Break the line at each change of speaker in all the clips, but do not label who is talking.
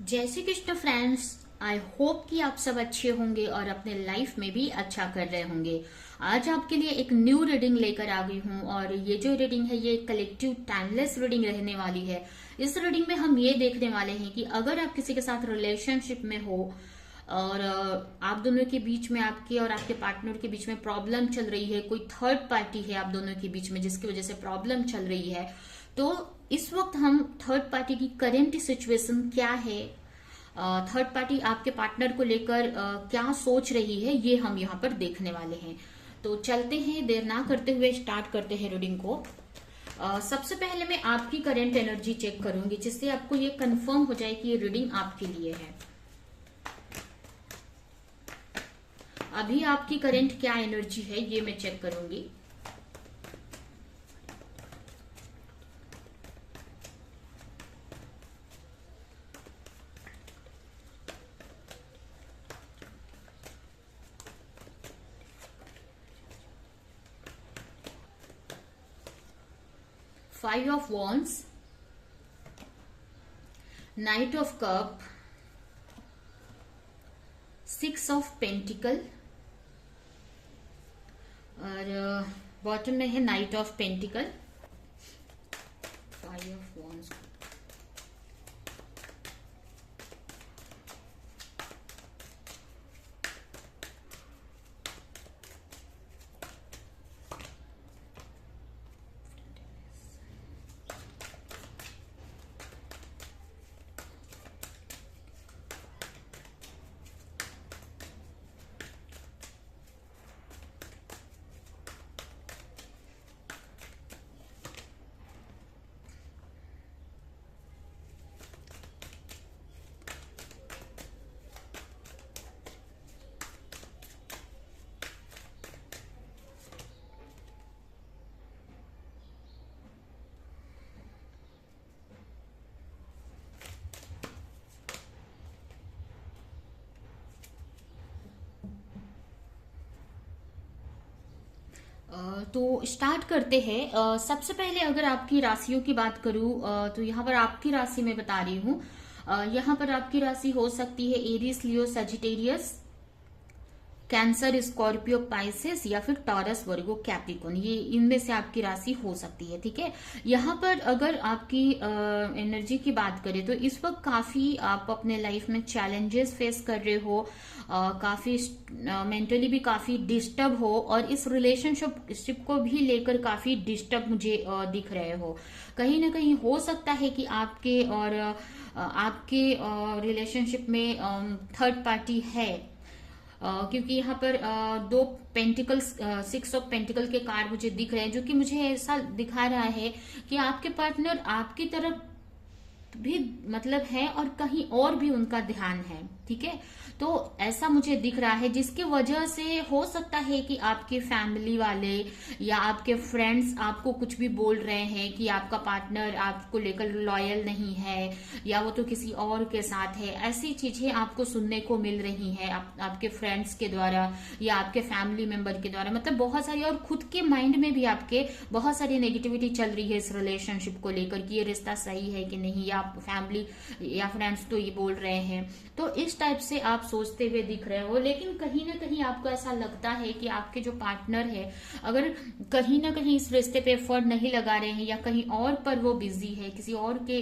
जय Shri Krishna friends. I hope कि आप सब अच्छे होंगे और अपने लाइफ में भी अच्छा कर रहे होंगे। आज आपके लिए एक न्यू रीडिंग लेकर आ गई हूँ और ये जो रीडिंग है ये कलेक्टिव टाइमलेस रीडिंग रहने वाली है। इस रीडिंग में हम ये देखने वाले हैं कि अगर आप किसी के साथ रिलेशनशिप में हो और आप दोनों के बीच में, आपके और आपके पार्टनर के बीच में प्रॉब्लम चल रही है, कोई थर्ड पार्टी है आप दोनों के बीच में जिसकी वजह से प्रॉब्लम चल रही है, तो इस वक्त हम थर्ड पार्टी की करेंट सिचुएशन क्या है, थर्ड पार्टी आपके पार्टनर को लेकर क्या सोच रही है, ये हम यहाँ पर देखने वाले हैं। तो चलते हैं, देर ना करते हुए स्टार्ट करते हैं रीडिंग को। सबसे पहले मैं आपकी करेंट एनर्जी चेक करूंगी जिससे आपको ये कंफर्म हो जाए कि ये रीडिंग आपके लिए है। अभी आपकी करेंट क्या एनर्जी है ये मैं चेक करूंगी। Five of wands, night of cup, six of pentacle और बॉटम में है night of pentacle. Five of wands, तो स्टार्ट करते हैं। सबसे पहले अगर आपकी राशियों की बात करूं तो यहाँ पर आपकी राशि में बता रही हूँ। यहाँ पर आपकी राशि हो सकती है एरीज, लियो, सजिटेरियस, कैंसर, स्कॉर्पियो, पाइसेस या फिर टॉरस, वर्गो, कैप्रिकॉर्न। ये इनमें से आपकी राशि हो सकती है। ठीक है, यहाँ पर अगर आपकी एनर्जी की बात करें तो इस वक्त काफी आप अपने लाइफ में चैलेंजेस फेस कर रहे हो, काफी मेंटली भी काफी डिस्टर्ब हो और इस रिलेशनशिप को भी लेकर काफी डिस्टर्ब मुझे दिख रहे हो। कहीं ना कहीं हो सकता है कि आपके और आपके रिलेशनशिप में थर्ड पार्टी है। क्योंकि यहाँ पर दो पेंटिकल्स, सिक्स ऑफ पेंटिकल के कार्ड मुझे दिख रहे हैं जो कि मुझे ऐसा दिखा रहा है कि आपके पार्टनर आपकी तरफ भी मतलब है और कहीं और भी उनका ध्यान है। ठीक है, तो ऐसा मुझे दिख रहा है जिसकी वजह से हो सकता है कि आपके फैमिली वाले या आपके फ्रेंड्स आपको कुछ भी बोल रहे हैं कि आपका पार्टनर आपको लेकर लॉयल नहीं है या वो तो किसी और के साथ है। ऐसी चीजें आपको सुनने को मिल रही है आपके फ्रेंड्स के द्वारा या आपके फैमिली मेंबर के द्वारा, मतलब बहुत सारी, और खुद के माइंड में भी आपके बहुत सारी नेगेटिविटी चल रही है इस रिलेशनशिप को लेकर कि ये रिश्ता सही है कि नहीं, या फैमिली या फ्रेंड्स तो ये बोल रहे हैं। तो इस टाइप से आप सोचते हुए दिख रहे हो, लेकिन कहीं ना कहीं आपको ऐसा लगता है कि आपके जो पार्टनर है अगर कहीं ना कहीं इस रिश्ते पे एफर्ट नहीं लगा रहे हैं या कहीं और पर वो बिजी है, किसी और के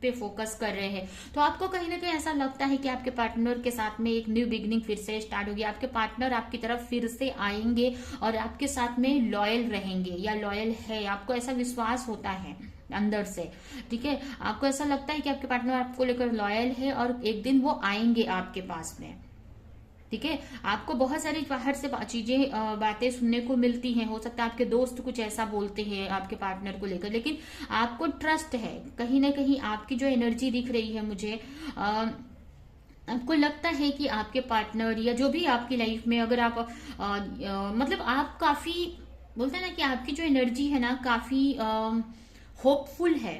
पे फोकस कर रहे हैं, तो आपको कहीं ना कहीं ऐसा लगता है कि आपके पार्टनर के साथ में एक न्यू बिगनिंग फिर से स्टार्ट होगी। आपके पार्टनर आपकी तरफ फिर से आएंगे और आपके साथ में लॉयल रहेंगे या लॉयल है, आपको ऐसा विश्वास होता है अंदर से। ठीक है, आपको ऐसा लगता है कि आपके पार्टनर आपको लेकर लॉयल है और एक दिन वो आएंगे आपके पास में। ठीक है, आपको बहुत सारी बाहर से चीजें, बातें सुनने को मिलती हैं। हो सकता है आपके दोस्त कुछ ऐसा बोलते हैं आपके पार्टनर को लेकर, लेकिन आपको ट्रस्ट है। कहीं ना कहीं आपकी जो एनर्जी दिख रही है मुझे, आपको लगता है कि आपके पार्टनर या जो भी आपकी लाइफ में, अगर आप मतलब आप काफी, बोलते हैं ना कि आपकी जो एनर्जी है ना काफी होपफुल है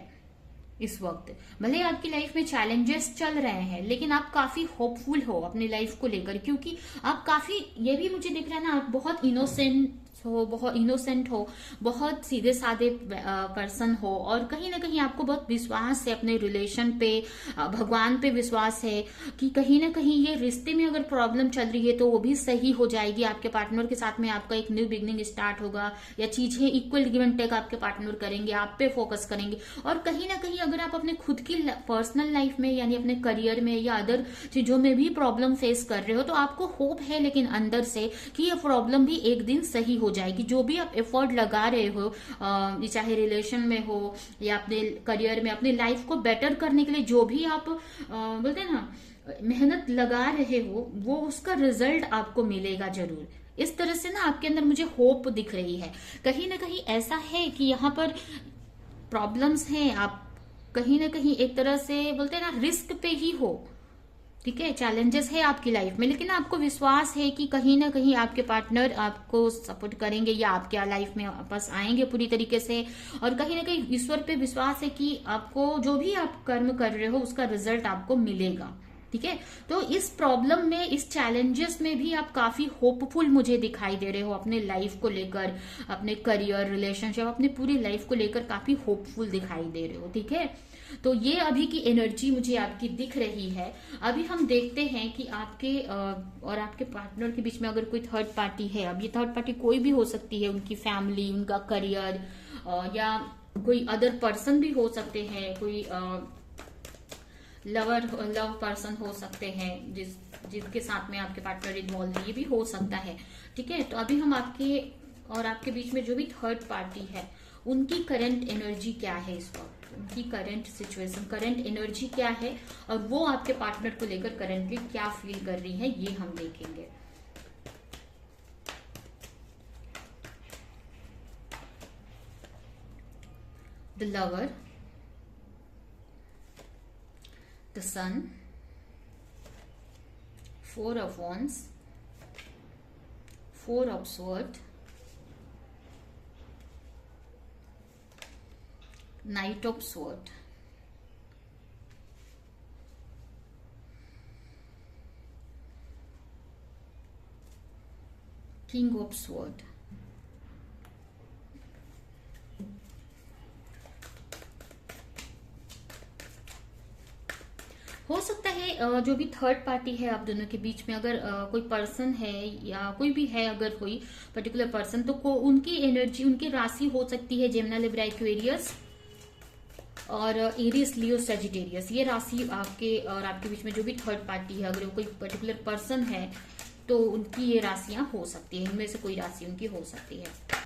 इस वक्त। भले आपकी लाइफ में चैलेंजेस चल रहे हैं लेकिन आप काफी होपफुल हो अपनी लाइफ को लेकर, क्योंकि आप काफी, ये भी मुझे दिख रहा है ना, आप बहुत इनोसेंट हो, बहुत इनोसेंट हो, बहुत सीधे साधे पर्सन हो, और कहीं ना कहीं आपको बहुत विश्वास है अपने रिलेशन पे, भगवान पे विश्वास है कि कहीं ना कहीं ये रिश्ते में अगर प्रॉब्लम चल रही है तो वो भी सही हो जाएगी। आपके पार्टनर के साथ में आपका एक न्यू बिगनिंग स्टार्ट होगा, या चीजें इक्वल गिव एंड टेक आपके पार्टनर करेंगे, आप पे फोकस करेंगे। और कहीं ना कहीं अगर आप अपने खुद की पर्सनल लाइफ में यानी अपने करियर में या अदर चीजों में भी प्रॉब्लम फेस कर रहे हो तो आपको होप है लेकिन अंदर से कि ये प्रॉब्लम भी एक दिन सही हो जाएगी। जो भी आप एफर्ट लगा रहे हो, चाहे रिलेशन में हो या अपने करियर में, अपनी लाइफ को बेटर करने के लिए जो भी आप बोलते हैं ना मेहनत लगा रहे हो, वो उसका रिजल्ट आपको मिलेगा जरूर। इस तरह से ना आपके अंदर मुझे होप दिख रही है। कहीं ना कहीं ऐसा है कि यहाँ पर प्रॉब्लम्स हैं, आप कहीं ना कहीं एक तरह से बोलते हैं ना रिस्क पे ही हो, ठीक है, चैलेंजेस है आपकी लाइफ में, लेकिन आपको विश्वास है कि कहीं ना कहीं आपके पार्टनर आपको सपोर्ट करेंगे या आपके लाइफ में वापस आएंगे पूरी तरीके से। और कहीं ना कहीं ईश्वर पे विश्वास है कि आपको जो भी आप कर्म कर रहे हो उसका रिजल्ट आपको मिलेगा, ठीक है। तो इस प्रॉब्लम में, इस चैलेंजेस में भी आप काफी होपफुल मुझे दिखाई दे रहे हो अपने लाइफ को लेकर, अपने करियर, रिलेशनशिप, अपनी पूरी लाइफ को लेकर काफी होपफुल दिखाई दे रहे हो, ठीक है। तो ये अभी की एनर्जी मुझे आपकी दिख रही है। अभी हम देखते हैं कि आपके और आपके पार्टनर के बीच में अगर कोई थर्ड पार्टी है, अब ये थर्ड पार्टी कोई भी हो सकती है, उनकी फैमिली, उनका करियर, या कोई अदर पर्सन भी हो सकते हैं, कोई लव पर्सन हो सकते हैं जिसके साथ में आपके पार्टनर इन्वॉल्व है, ये भी हो सकता है, ठीक है। तो अभी हम आपके और आपके बीच में जो भी थर्ड पार्टी है उनकी करंट एनर्जी क्या है इस वक्त, उनकी करंट सिचुएशन, करंट एनर्जी क्या है, और वो आपके पार्टनर को लेकर करंटली क्या फील कर रही है, ये हम देखेंगे। The lover, the sun, four of wands, four of swords, knight of sword, king of sword। हो सकता है जो भी थर्ड पार्टी है आप दोनों के बीच में, अगर कोई पर्सन है या कोई भी है, अगर कोई पर्टिकुलर पर्सन, तो उनकी एनर्जी, उनकी राशि हो सकती है जेमिनी, लिब्रा, एक्वेरियस और एरीज, लियो, सेजिटेरियस। ये राशि आपके और आपके बीच में जो भी थर्ड पार्टी है, अगर वो कोई पर्टिकुलर पर्सन है तो उनकी ये राशियां हो सकती है, इनमें से कोई राशि उनकी हो सकती है।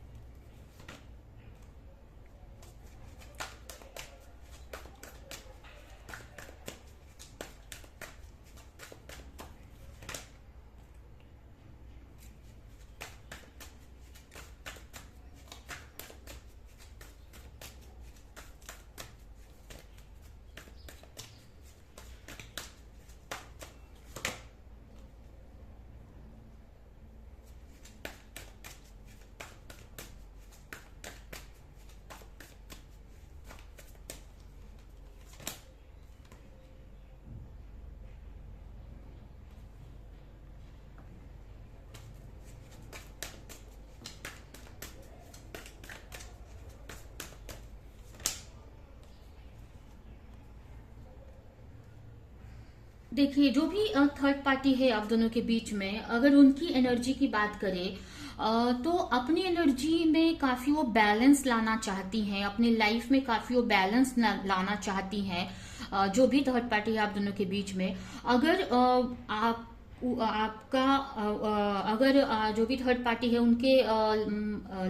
देखिए, जो भी थर्ड पार्टी है आप दोनों के बीच में, अगर उनकी एनर्जी की बात करें तो अपनी एनर्जी में काफी वो बैलेंस लाना चाहती हैं, अपनी लाइफ में काफी वो बैलेंस लाना चाहती हैं। जो भी थर्ड पार्टी है आप दोनों के बीच में, अगर आपका अगर जो भी थर्ड पार्टी है उनके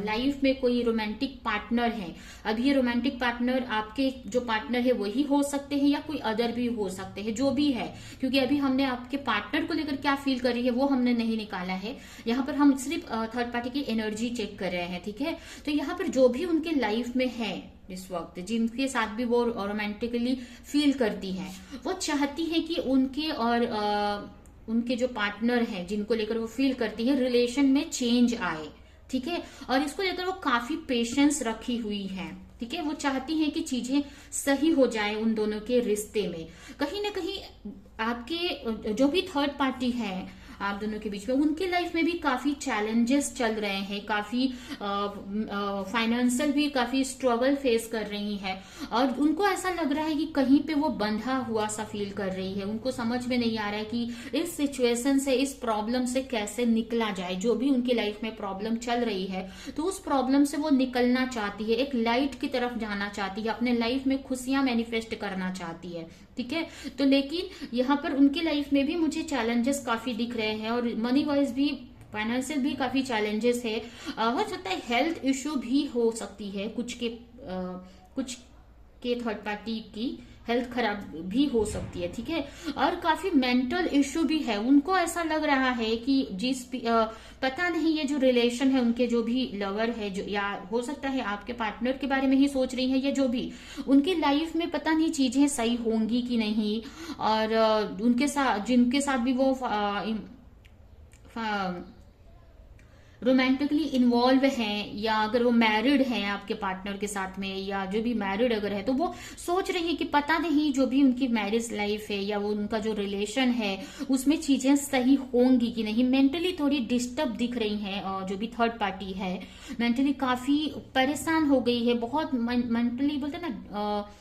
लाइफ में कोई रोमांटिक पार्टनर है, अब ये रोमांटिक पार्टनर आपके जो पार्टनर है वही हो सकते हैं या कोई अदर भी हो सकते हैं, जो भी है, क्योंकि अभी हमने आपके पार्टनर को लेकर क्या फील कर रही है वो हमने नहीं निकाला है। यहाँ पर हम सिर्फ थर्ड पार्टी की एनर्जी चेक कर रहे हैं, ठीक है। तो यहाँ पर जो भी उनके लाइफ में है इस वक्त, जिनके साथ भी वो रोमांटिकली फील करती हैं, वो चाहती है कि उनके और उनके जो पार्टनर हैं जिनको लेकर वो फील करती है, रिलेशन में चेंज आए, ठीक है। और इसको लेकर वो काफी पेशेंस रखी हुई है, ठीक है। वो चाहती हैं कि चीजें सही हो जाए उन दोनों के रिश्ते में। कहीं ना कहीं आपके जो भी थर्ड पार्टी है आप दोनों के बीच में। उनकी लाइफ में भी काफी चैलेंजेस चल रहे हैं, काफी फाइनेंशियल भी काफी स्ट्रगल फेस कर रही है, और उनको ऐसा लग रहा है कि कहीं पे वो बंधा हुआ सा फील कर रही है। उनको समझ में नहीं आ रहा है कि इस सिचुएशन से, इस प्रॉब्लम से कैसे निकला जाए। जो भी उनकी लाइफ में प्रॉब्लम चल रही है, तो उस प्रॉब्लम से वो निकलना चाहती है, एक लाइट की तरफ जाना चाहती है, अपने लाइफ में खुशियां मैनिफेस्ट करना चाहती है। ठीक है, तो लेकिन यहाँ पर उनकी लाइफ में भी मुझे चैलेंजेस काफी दिख रहे हैं, और मनी वाइज भी, फाइनेंशियल भी काफी चैलेंजेस है। हो सकता है हेल्थ इश्यू भी हो सकती है, कुछ के थर्ड पार्टी की हेल्थ खराब भी हो सकती है। ठीक है, और काफी मेंटल इश्यू भी है। उनको ऐसा लग रहा है कि पता नहीं, ये जो रिलेशन है, उनके जो भी लवर है, जो, या हो सकता है आपके पार्टनर के बारे में ही सोच रही है, या जो भी उनकी लाइफ में पता नहीं चीजें सही होंगी कि नहीं, और उनके साथ, जिनके साथ भी वो रोमांटिकली इन्वॉल्व हैं, या अगर वो मैरिड हैं आपके पार्टनर के साथ में, या जो भी मैरिड अगर है, तो वो सोच रही है कि पता नहीं जो भी उनकी मैरिज लाइफ है, या वो उनका जो रिलेशन है, उसमें चीजें सही होंगी कि नहीं। मेंटली थोड़ी डिस्टर्ब दिख रही हैं, और जो भी थर्ड पार्टी है मेंटली काफी परेशान हो गई है, बहुत मेंटली बोलते हैं ना,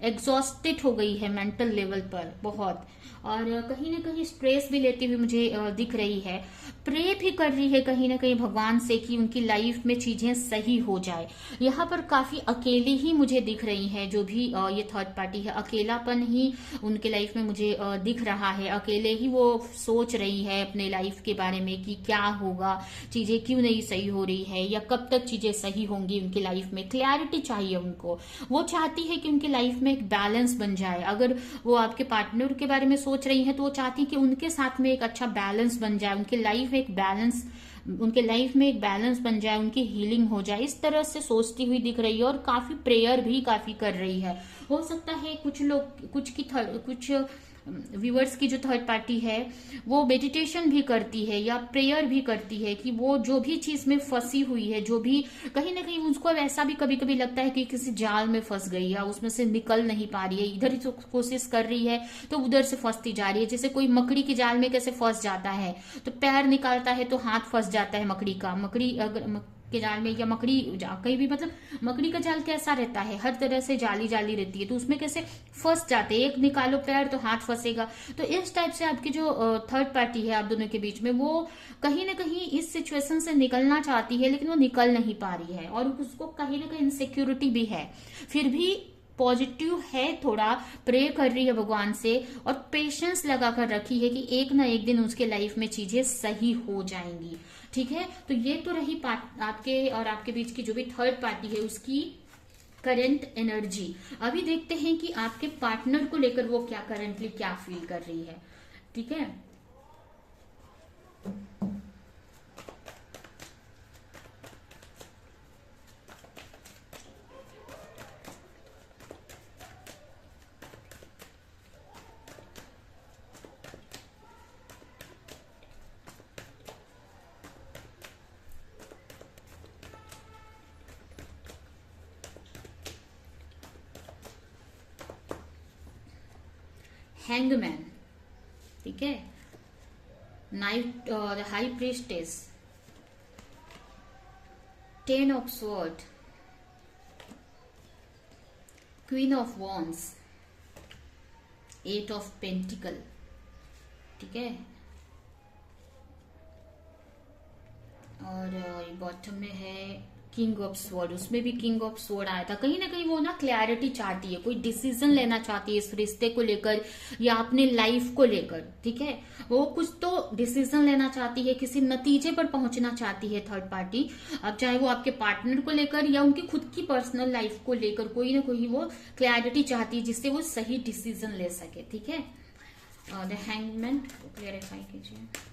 एग्जॉस्टेड हो गई है मेंटल लेवल पर बहुत, और कहीं ना कहीं स्ट्रेस भी लेती हुई मुझे दिख रही है। प्रे भी कर रही है कहीं ना कहीं भगवान से कि उनकी लाइफ में चीजें सही हो जाए। यहाँ पर काफी अकेली ही मुझे दिख रही है, जो भी ये थर्ड पार्टी है, अकेलापन ही उनके लाइफ में मुझे दिख रहा है। अकेले ही वो सोच रही है अपने लाइफ के बारे में कि क्या होगा, चीजें क्यों नहीं सही हो रही है, या कब तक चीजें सही होंगी उनकी लाइफ में। क्लैरिटी चाहिए उनको, वो चाहती है कि उनकी लाइफ में एक बैलेंस बन जाए। अगर वो आपके पार्टनर के बारे में सोच रही है, तो वो चाहती है कि उनके साथ में एक अच्छा बैलेंस बन जाए, उनकी लाइफ में एक बैलेंस, उनके लाइफ में एक बैलेंस बन जाए, उनकी हीलिंग हो जाए, इस तरह से सोचती हुई दिख रही है। और काफी प्रेयर भी काफी कर रही है। हो सकता है कुछ लोग, कुछ व्यूअर्स की जो थर्ड पार्टी है, वो मेडिटेशन भी करती है या प्रेयर भी करती है कि वो जो भी चीज में फंसी हुई है, जो भी कहीं ना कहीं उसको ऐसा भी कभी कभी लगता है कि किसी जाल में फंस गई है, उसमें से निकल नहीं पा रही है, इधर ही तो कोशिश कर रही है तो उधर से फंसती जा रही है। जैसे कोई मकड़ी के जाल में कैसे फंस जाता है, तो पैर निकालता है तो हाथ फंस जाता है मकड़ी का। मकड़ी अगर के जाल में, या मकड़ी कहीं भी, मतलब मकड़ी का जाल कैसा रहता है, हर तरह से जाली जाली रहती है, तो उसमें कैसे फंस जाते हैं, एक निकालो पैर तो हाथ फंसेगा। तो इस टाइप से आपकी जो थर्ड पार्टी है आप दोनों के बीच में, वो कहीं ना कहीं इस सिचुएशन से निकलना चाहती है, लेकिन वो निकल नहीं पा रही है, और उसको कहीं ना कहीं इनसिक्योरिटी भी है। फिर भी पॉजिटिव है, थोड़ा प्रे कर रही है भगवान से, और पेशेंस लगा कर रखी है कि एक ना एक दिन उसके लाइफ में चीजें सही हो जाएंगी। ठीक है, तो ये तो रही आपके और आपके बीच की जो भी थर्ड पार्टी है उसकी करंट एनर्जी। अभी देखते हैं कि आपके पार्टनर को लेकर वो क्या करंटली क्या फील कर रही है। ठीक है, हैंगमैन। ठीक है, night, high priestess, 10 of sword, queen of wands, 8 of pentacle. ठीक है, और बॉटम में है किंग ऑफ स्वॉर्ड, उसमें भी किंग ऑफ स्वॉर्ड आया था। कहीं ना कहीं वो ना क्लैरिटी चाहती है, कोई डिसीजन लेना चाहती है इस रिश्ते को लेकर या अपने लाइफ को लेकर। ठीक है, वो कुछ तो डिसीजन लेना चाहती है, किसी नतीजे पर पहुंचना चाहती है थर्ड पार्टी। अब चाहे वो आपके पार्टनर को लेकर या उनकी खुद की पर्सनल लाइफ को लेकर, कोई ना कोई वो क्लैरिटी चाहती है जिससे वो सही डिसीजन ले सके। ठीक है, द हैंगमैन को क्लियरिफाई कीजिए।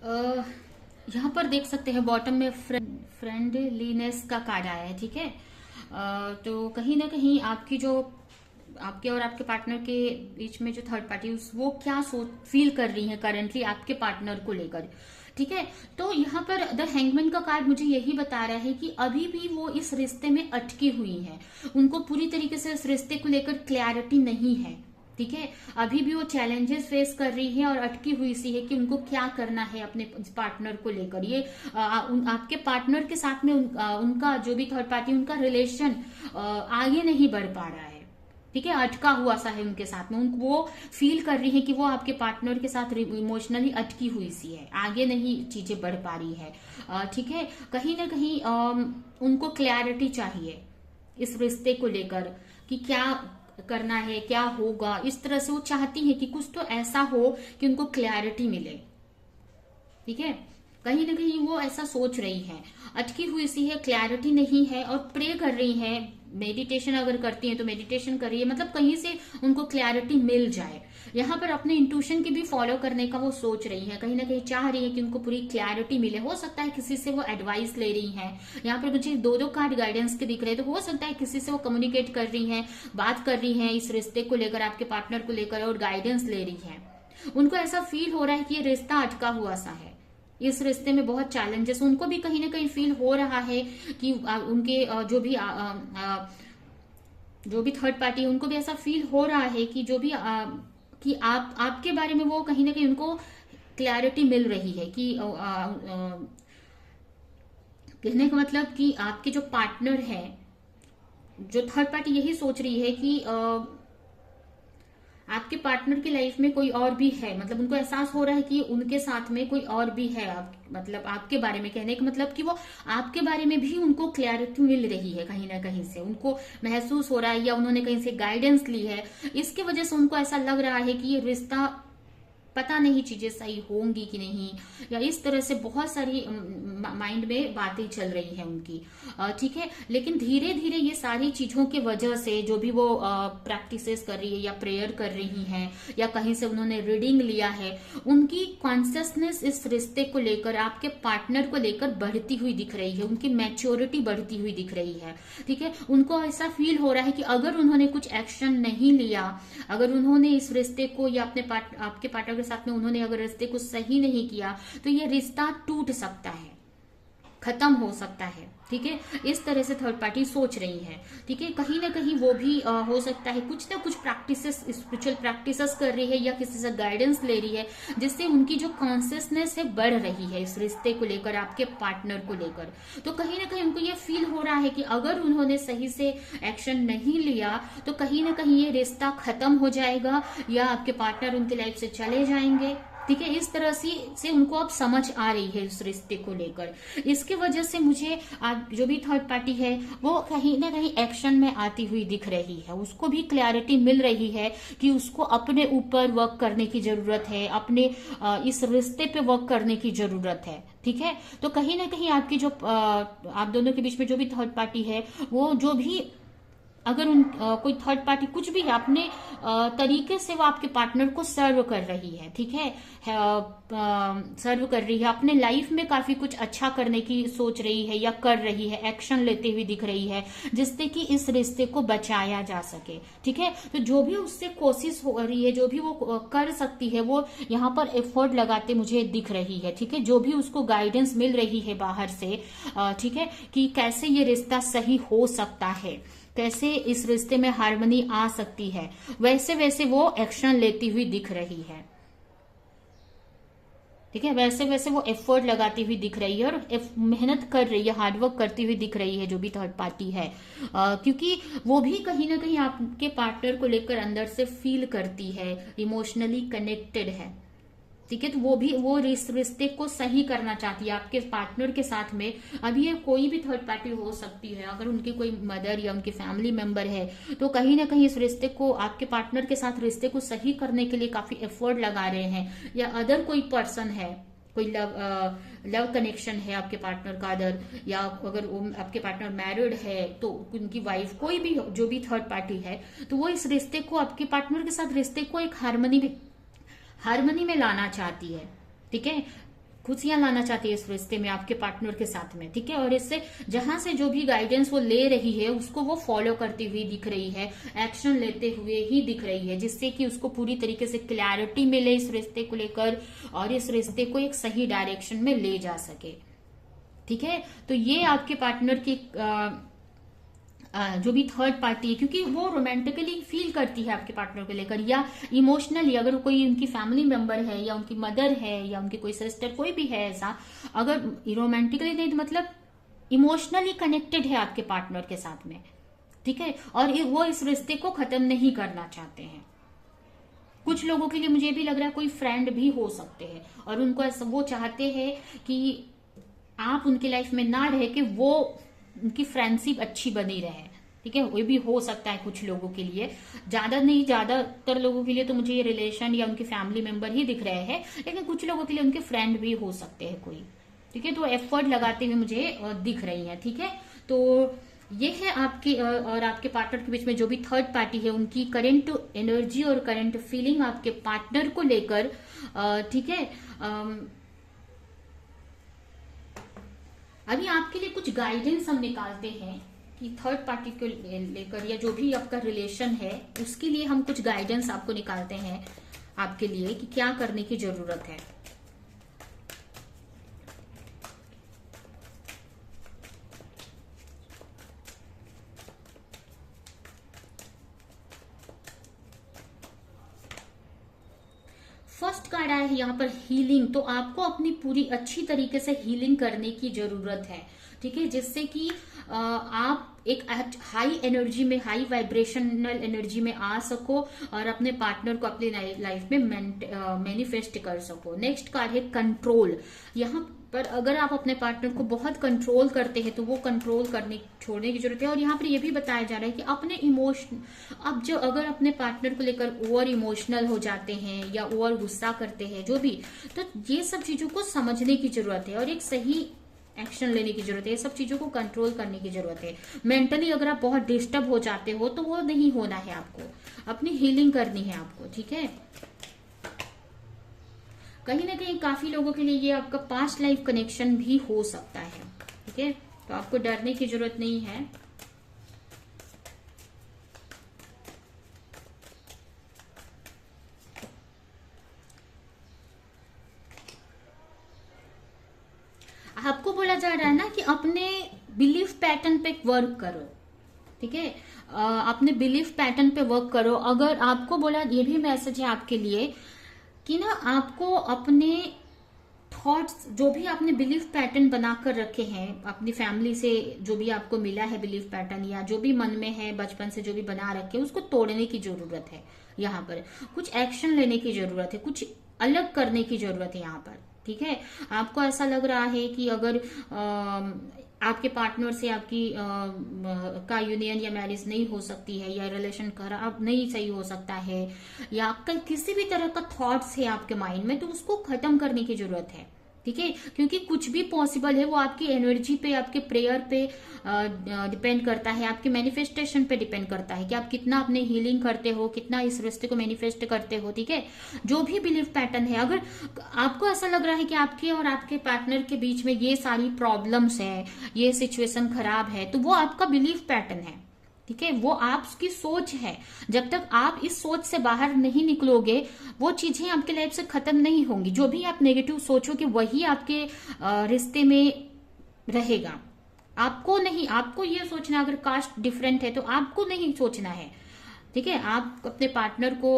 यहाँ पर देख सकते हैं बॉटम में फ्रेंडलीनेस का कार्ड आया है, ठीक है। तो कहीं ना कहीं आपकी जो आपके और आपके पार्टनर के बीच में जो थर्ड पार्टी वो क्या सोच फील कर रही है करंटली आपके पार्टनर को लेकर, ठीक है। तो यहाँ पर द हैंगमैन का कार्ड मुझे यही बता रहा है कि अभी भी वो इस रिश्ते में अटकी हुई है, उनको पूरी तरीके से इस रिश्ते को लेकर क्लैरिटी नहीं है, ठीक है। अभी भी वो चैलेंजेस फेस कर रही है और अटकी हुई सी है कि उनको क्या करना है अपने पार्टनर को लेकर। ये आपके पार्टनर के साथ में उनका जो भी थर्ड पार्टी उनका रिलेशन आगे नहीं बढ़ पा रहा है, ठीक है। अटका हुआ सा है उनके साथ में, वो फील कर रही है कि वो आपके पार्टनर के साथ इमोशनली अटकी हुई सी है, आगे नहीं चीजें बढ़ पा रही है, ठीक है। कहीं ना कहीं उनको क्लैरिटी चाहिए इस रिश्ते को लेकर कि क्या करना है, क्या होगा। इस तरह से वो चाहती है कि कुछ तो ऐसा हो कि उनको क्लैरिटी मिले, ठीक है। कहीं ना कहीं वो ऐसा सोच रही है, अटकी हुई सी है, क्लैरिटी नहीं है और प्रे कर रही है। मेडिटेशन अगर करती है तो मेडिटेशन कर रही है, मतलब कहीं से उनको क्लैरिटी मिल जाए। यहाँ पर अपने इंट्यूशन की भी फॉलो करने का वो सोच रही है, कहीं ना कहीं चाह रही है कि उनको पूरी क्लैरिटी मिले। हो सकता है किसी से वो एडवाइस ले रही है, यहाँ पर मुझे दो दो कार्ड गाइडेंस के दिख रहे हैं, तो हो सकता है किसी से वो कम्युनिकेट कर रही है, बात कर रही है इस रिश्ते को लेकर, आपके पार्टनर को लेकर, और गाइडेंस ले रही है। उनको ऐसा फील हो रहा है कि ये रिश्ता अटका हुआ सा है, इस रिश्ते में बहुत चैलेंजेस उनको भी कहीं ना कहीं फील हो रहा है कि उनके जो भी थर्ड पार्टी है उनको भी ऐसा फील हो रहा है कि जो भी कि आपके बारे में वो कहीं ना कहीं उनको क्लैरिटी मिल रही है कि कहने का मतलब कि आपके जो पार्टनर है, जो थर्ड पार्टी यही सोच रही है कि आपके पार्टनर की लाइफ में कोई और भी है, मतलब उनको एहसास हो रहा है कि उनके साथ में कोई और भी है। मतलब आपके बारे में कहने का मतलब कि वो आपके बारे में भी उनको क्लैरिटी मिल रही है, कहीं ना कहीं से उनको महसूस हो रहा है या उन्होंने कहीं से गाइडेंस ली है, इसके वजह से उनको ऐसा लग रहा है कि ये रिश्ता पता नहीं चीजें सही होंगी कि नहीं, या इस तरह से बहुत सारी माइंड में बातें चल रही है उनकी, ठीक है। लेकिन धीरे धीरे ये सारी चीजों की वजह से जो भी वो प्रैक्टिसेस कर रही है या प्रेयर कर रही है या कहीं से उन्होंने रीडिंग लिया है, उनकी कॉन्शियसनेस इस रिश्ते को लेकर, आपके पार्टनर को लेकर बढ़ती हुई दिख रही है, उनकी मैच्योरिटी बढ़ती हुई दिख रही है, ठीक है। उनको ऐसा फील हो रहा है कि अगर उन्होंने कुछ एक्शन नहीं लिया, अगर उन्होंने इस रिश्ते को या आपके पार्टनर साथ में उन्होंने अगर रिश्ते को सही नहीं किया, तो ये रिश्ता टूट सकता है, खत्म हो सकता है, ठीक है। इस तरह से थर्ड पार्टी सोच रही है, ठीक है। कहीं ना कहीं वो भी हो सकता है कुछ ना कुछ प्रैक्टिसेस, स्पिरिचुअल प्रैक्टिसेस कर रही है या किसी से गाइडेंस ले रही है, जिससे उनकी जो कॉन्शियसनेस है बढ़ रही है इस रिश्ते को लेकर, आपके पार्टनर को लेकर। तो कहीं ना कहीं उनको ये फील हो रहा है कि अगर उन्होंने सही से एक्शन नहीं लिया तो कहीं ना कहीं ये रिश्ता खत्म हो जाएगा या आपके पार्टनर उनकी लाइफ से चले जाएंगे, ठीक है। इस तरह से उनको अब समझ आ रही है इस रिश्ते को लेकर। इसके वजह से मुझे आज जो भी थर्ड पार्टी है वो कहीं ना कहीं एक्शन में आती हुई दिख रही है, उसको भी क्लैरिटी मिल रही है कि उसको अपने ऊपर वर्क करने की जरूरत है, अपने इस रिश्ते पे वर्क करने की जरूरत है, ठीक है। तो कहीं ना कहीं आपकी जो आप दोनों के बीच में जो भी थर्ड पार्टी है, वो जो भी अगर कोई थर्ड पार्टी कुछ भी अपने तरीके से वो आपके पार्टनर को सर्व कर रही है, ठीक है, सर्व कर रही है, अपने लाइफ में काफी कुछ अच्छा करने की सोच रही है या कर रही है, एक्शन लेते हुए दिख रही है, जिससे कि इस रिश्ते को बचाया जा सके, ठीक है। तो जो भी उससे कोशिश हो रही है, जो भी वो कर सकती है, वो यहाँ पर एफर्ट लगाते मुझे दिख रही है, ठीक है। जो भी उसको गाइडेंस मिल रही है बाहर से, ठीक है, कि कैसे ये रिश्ता सही हो सकता है, कैसे इस रिश्ते में हार्मनी आ सकती है, वैसे वैसे वो एक्शन लेती हुई दिख रही है, ठीक है। वैसे वैसे वो एफर्ट लगाती हुई दिख रही है और मेहनत कर रही है, हार्डवर्क करती हुई दिख रही है जो भी थर्ड पार्टी है, क्योंकि वो भी कहीं ना कहीं आपके पार्टनर को लेकर अंदर से फील करती है, इमोशनली कनेक्टेड है, ठीक है। तो वो भी वो रिश्ते को सही करना चाहती है आपके पार्टनर के साथ में। अभी ये कोई भी थर्ड पार्टी हो सकती है, अगर उनकी कोई मदर या उनके फैमिली मेंबर है तो कहीं ना कहीं इस रिश्ते को, आपके पार्टनर के साथ रिश्ते को सही करने के लिए काफी एफर्ट लगा रहे हैं, या अदर कोई पर्सन है, कोई लव कनेक्शन है आपके पार्टनर का अदर, या अगर आपके पार्टनर मैरिड है तो उनकी वाइफ, कोई भी जो भी थर्ड पार्टी है, तो वो इस रिश्ते को, आपके पार्टनर के साथ रिश्ते को एक हार्मनी में लाना चाहती है, ठीक है। खुशियां लाना चाहती है इस रिश्ते में आपके पार्टनर के साथ में, ठीक है। और इससे जहां से जो भी गाइडेंस वो ले रही है उसको वो फॉलो करती हुई दिख रही है, एक्शन लेते हुए ही दिख रही है, जिससे कि उसको पूरी तरीके से क्लैरिटी मिले इस रिश्ते को लेकर और इस रिश्ते को एक सही डायरेक्शन में ले जा सके, ठीक है। तो ये आपके पार्टनर की जो भी थर्ड पार्टी है, क्योंकि वो रोमांटिकली फील करती है आपके पार्टनर को लेकर, या इमोशनली अगर कोई उनकी फैमिली मेंबर है या उनकी मदर है या उनकी कोई सिस्टर कोई भी है ऐसा, अगर रोमांटिकली नहीं तो मतलब इमोशनली कनेक्टेड है आपके पार्टनर के साथ में, ठीक है। और वो इस रिश्ते को खत्म नहीं करना चाहते हैं। कुछ लोगों के लिए मुझे भी लग रहा है कोई फ्रेंड भी हो सकते हैं और उनको ऐसा वो चाहते हैं कि आप उनकी लाइफ में ना रहे, कि वो उनकी फ्रेंडशिप अच्छी बनी रहे, ठीक है। वो भी हो सकता है कुछ लोगों के लिए, ज्यादा नहीं, ज्यादातर लोगों के लिए तो मुझे ये रिलेशन या उनके फैमिली मेंबर ही दिख रहे हैं, लेकिन कुछ लोगों के लिए उनके फ्रेंड भी हो सकते हैं कोई, ठीक है। तो एफर्ट लगाते हुए मुझे दिख रही है, ठीक है। तो ये है आपके और आपके पार्टनर के बीच में जो भी थर्ड पार्टी है उनकी करंट एनर्जी और करंट फीलिंग आपके पार्टनर को लेकर, ठीक है। अभी आपके लिए कुछ गाइडेंस हम निकालते हैं कि थर्ड पार्टी को लेकर या जो भी आपका रिलेशन है उसके लिए हम कुछ गाइडेंस आपको निकालते हैं आपके लिए कि क्या करने की जरूरत है। फर्स्ट कार्ड आया है यहाँ पर हीलिंग। तो आपको अपनी पूरी अच्छी तरीके से हीलिंग करने की जरूरत है, ठीक है, जिससे कि आप एक हाई एनर्जी में, हाई वाइब्रेशनल एनर्जी में आ सको और अपने पार्टनर को अपनी लाइफ में मैनिफेस्ट कर सको। नेक्स्ट कार्ड है कंट्रोल। यहाँ पर अगर आप अपने पार्टनर को बहुत कंट्रोल करते हैं तो वो कंट्रोल करने छोड़ने की जरूरत है। और यहाँ पर ये भी बताया जा रहा है कि अपने इमोशन, अब जो अगर अपने पार्टनर को लेकर ओवर इमोशनल हो जाते हैं या ओवर गुस्सा करते हैं जो भी, तो ये सब चीजों को समझने की जरूरत है और एक सही एक्शन लेने की जरूरत है। ये सब चीजों को कंट्रोल करने की जरूरत है। मेंटली अगर आप बहुत डिस्टर्ब हो जाते हो तो वो नहीं होना है, आपको अपनी हीलिंग करनी है आपको, ठीक है। कहीं ना कहीं काफी लोगों के लिए ये आपका पास्ट लाइफ कनेक्शन भी हो सकता है, ठीक है। तो आपको डरने की जरूरत नहीं है। आपको बोला जा रहा है ना कि अपने बिलीफ पैटर्न पे वर्क करो, ठीक है। अपने बिलीफ पैटर्न पे वर्क करो। अगर आपको बोला, ये भी मैसेज है आपके लिए कि ना आपको अपने थॉट्स, जो भी आपने बिलीफ पैटर्न बनाकर रखे हैं अपनी फैमिली से, जो भी आपको मिला है बिलीफ पैटर्न या जो भी मन में है बचपन से जो भी बना रखे, उसको तोड़ने की जरूरत है। यहाँ पर कुछ एक्शन लेने की जरूरत है, कुछ अलग करने की जरूरत है यहाँ पर, ठीक है। आपको ऐसा लग रहा है कि अगर आपके पार्टनर से आपकी का यूनियन या मैरिज नहीं हो सकती है या रिलेशन खराब नहीं सही हो सकता है या किसी भी तरह का थॉट्स है आपके माइंड में, तो उसको खत्म करने की जरूरत है, ठीक है। क्योंकि कुछ भी पॉसिबल है वो आपकी एनर्जी पे, आपके प्रेयर पे डिपेंड करता है, आपके मैनिफेस्टेशन पे डिपेंड करता है कि आप कितना अपने हीलिंग करते हो, कितना इस रिश्ते को मैनिफेस्ट करते हो, ठीक है। जो भी बिलीफ पैटर्न है, अगर आपको ऐसा लग रहा है कि आपके और आपके पार्टनर के बीच में ये सारी प्रॉब्लम्स है, ये सिचुएशन खराब है, तो वो आपका बिलीफ पैटर्न है, ठीक है। वो आपकी सोच है। जब तक आप इस सोच से बाहर नहीं निकलोगे वो चीजें आपके लाइफ से खत्म नहीं होंगी। जो भी आप नेगेटिव सोचोगे वही आपके रिश्ते में रहेगा। आपको नहीं, आपको ये सोचना, अगर कास्ट डिफरेंट है तो आपको नहीं सोचना है, ठीक है। आप अपने पार्टनर को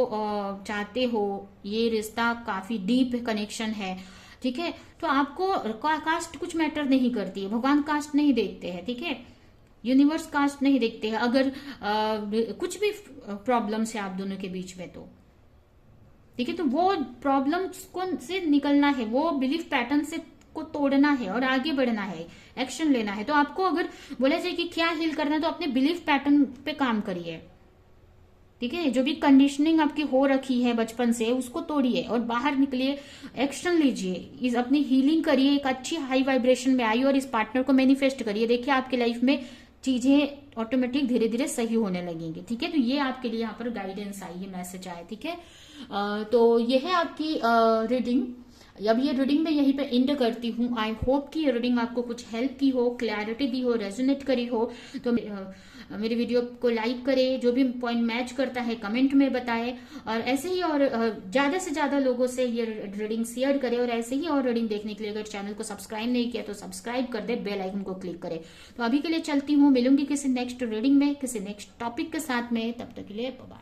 चाहते हो, ये रिश्ता काफी डीप कनेक्शन है, ठीक है। तो आपको कास्ट कुछ मैटर नहीं करती है, भगवान कास्ट नहीं देखते हैं, ठीक है। यूनिवर्स कास्ट नहीं देखते हैं। अगर कुछ भी प्रॉब्लम्स है आप दोनों के बीच में तो, ठीक है, तो वो प्रॉब्लम्स को से निकलना है, वो बिलीफ पैटर्न से को तोड़ना है और आगे बढ़ना है, एक्शन लेना है। तो आपको अगर बोला जाए कि क्या हील करना है तो अपने बिलीफ पैटर्न पे काम करिए, ठीक है। जो भी कंडीशनिंग आपकी हो रखी है बचपन से उसको तोड़िए और बाहर निकलिए, एक्शन लीजिए, इस अपनी हीलिंग करिए, एक अच्छी हाई वाइब्रेशन में आइए और इस पार्टनर को मैनिफेस्ट करिए। देखिए आपकी लाइफ में चीजें ऑटोमेटिक धीरे धीरे सही होने लगेंगी, ठीक है। तो ये आपके लिए यहाँ पर गाइडेंस आई है, मैसेज आया, ठीक है। तो ये है आपकी रीडिंग। अब ये रीडिंग मैं यहीं पे एंड करती हूँ। आई होप कि ये रीडिंग आपको कुछ हेल्प की हो, क्लैरिटी दी हो, रेजोनेट करी हो। तो मेरे वीडियो को लाइक करे, जो भी पॉइंट मैच करता है कमेंट में बताए, और ऐसे ही और ज्यादा से ज्यादा लोगों से ये रीडिंग शेयर करे, और ऐसे ही और रीडिंग देखने के लिए अगर चैनल को सब्सक्राइब नहीं किया तो सब्सक्राइब कर दे, बेल आइकन को क्लिक करे। तो अभी के लिए चलती हूँ, मिलूंगी किसी नेक्स्ट रीडिंग में, किसी नेक्स्ट टॉपिक के साथ में। तब तक के लिए बाय।